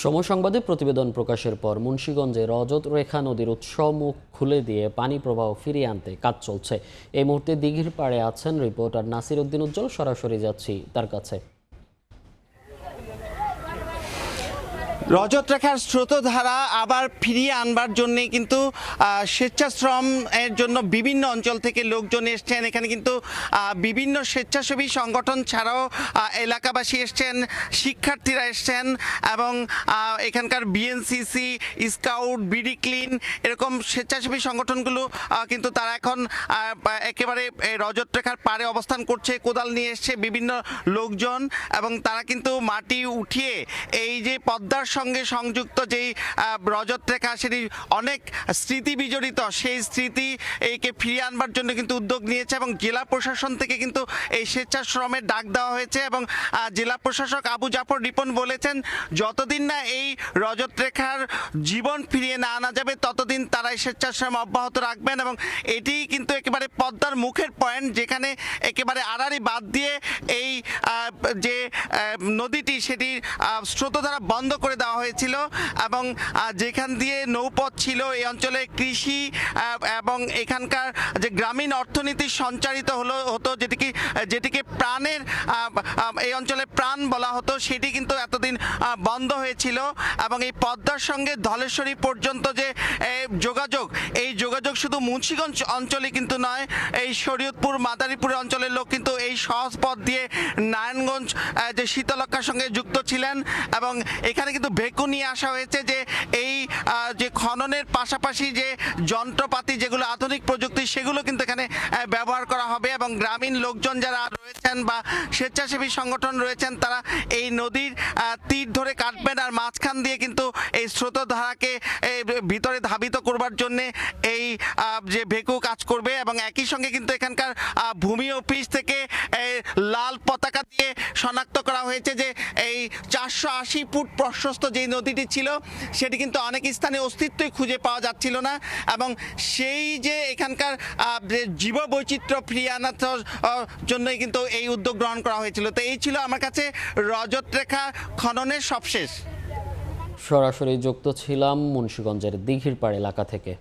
সময় সংবাদে প্রতিবেদন প্রকাশের পর মুন্সিগঞ্জে রজত রেখা নদীর উৎস মুখ খুলে দিয়ে পানি প্রবাহ ফিরিয়ে আনতে কাজ চলছে। এই মুহূর্তে দিঘির পাড়ে আছেন রিপোর্টার নাসির উদ্দিন উজ্জ্বল। সরাসরি যাচ্ছি তার কাছে। রজত রেখার স্রোতধারা আবার ফিরিয়ে আনবার জন্যে কিন্তু স্বেচ্ছাশ্রম এর জন্য বিভিন্ন অঞ্চল থেকে লোকজন এসছেন। এখানে কিন্তু বিভিন্ন স্বেচ্ছাসেবী সংগঠন ছাড়াও এলাকাবাসী এসছেন, শিক্ষার্থীরা এসছেন এবং এখানকার বিএনসিসি, স্কাউট, বিডি ক্লিন এরকম স্বেচ্ছাসেবী সংগঠনগুলো কিন্তু তারা এখন একেবারে রজত রেখার পাড়ে অবস্থান করছে। কোদাল নিয়ে এসছে বিভিন্ন লোকজন এবং তারা কিন্তু মাটি উঠিয়ে এই যে পদ্মার সঙ্গে সংযুক্ত যেই রজত রেখা, সেটি অনেক স্মৃতি বিজড়িত, সেই স্মৃতি এইকে ফিরিয়ে আনবার জন্য কিন্তু উদ্যোগ নিয়েছে এবং জেলা প্রশাসন থেকে কিন্তু এই স্বেচ্ছাশ্রমের ডাক দেওয়া হয়েছে এবং জেলা প্রশাসক আবু জাফর রিপন বলেছেন যতদিন না এই রজত রেখার জীবন ফিরিয়ে না আনা যাবে ততদিন তারা এই স্বেচ্ছাশ্রম অব্যাহত রাখবেন এবং এটি কিন্তু একেবারে পদ্মার মুখের পয়েন্ট, যেখানে একেবারে আড়াআড়ি বাদ দিয়ে এই যে নদীটি সেটির স্রোতধারা বন্ধ করে দেওয়া হয়েছিল এবং যেখান দিয়ে নৌপথ ছিল এই অঞ্চলে কৃষি এবং এখানকার যে গ্রামীণ অর্থনীতি সঞ্চারিত হতো, যেটিকে প্রাণের এই অঞ্চলে প্রাণ বলা হতো, সেটি কিন্তু এতদিন বন্ধ হয়েছিল এবং এই পদ্মার সঙ্গে ধলেশ্বরী পর্যন্ত যে যোগাযোগ, এই যোগাযোগ শুধু মুন্সিগঞ্জ অঞ্চলে কিন্তু নয়, এই শরীয়তপুর, মাদারীপুর অঞ্চলের লোক কিন্তু এই সহজ পথ দিয়ে নারায়ণগঞ্জ যে শীতলক্ষার সঙ্গে যুক্ত ছিলেন এবং এখানে কিন্তু ভেকু নিয়ে আসা হয়েছে যে এই যে খননের পাশাপাশি যে যন্ত্রপাতি যেগুলো আধুনিক প্রযুক্তি সেগুলো কিন্তু এখানে ব্যবহার করা হবে এবং গ্রামীণ লোকজন যারা রয়েছেন বা স্বেচ্ছাসেবী সংগঠন রয়েছেন তারা এই নদীর তীর ধরে কাটবেন আর মাঝখান দিয়ে কিন্তু এই স্রোতধারাকে ভিতরে ধাবিত করবার জন্যে এই যে ভেকু কাজ করবে এবং একই সঙ্গে কিন্তু এখানকার ভূমি অফিস থেকে লাল পতাকা দিয়ে শনাক্ত করা হয়েছে যে এই 480 ফুট প্রশস্ত যে নদীটি ছিল সেটি কিন্তু অনেক স্থানে অস্তিত্বই খুঁজে পাওয়া যাচ্ছিল না এবং সেই যে এখানকার জীববৈচিত্র্য ফিরিয়ে আনার জন্যই কিন্তু এই উদ্যোগ গ্রহণ করা হয়েছিল। তো এই ছিল আমার কাছে রজত রেখা খননের সবশেষ। সরাসরি যুক্ত ছিলাম মুন্সিগঞ্জের দিঘির পাড় এলাকা থেকে।